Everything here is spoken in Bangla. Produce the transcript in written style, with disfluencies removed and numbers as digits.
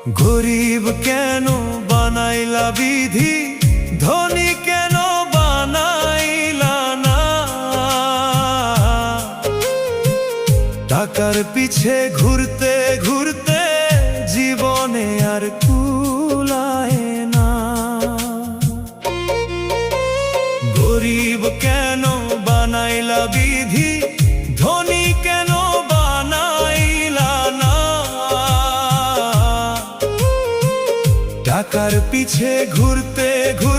গরিব কেন বানাইলা বিধি, ধনী কেন বানাইলা না? টাকার পিছে ঘুরতে ঘুরতে জীবনে আর কুলায় না। গরিব কেন বানাইলা বিধি, ধনী কেন বানাইলা না? টাকার পিছে ঘুরতে ঘুরতে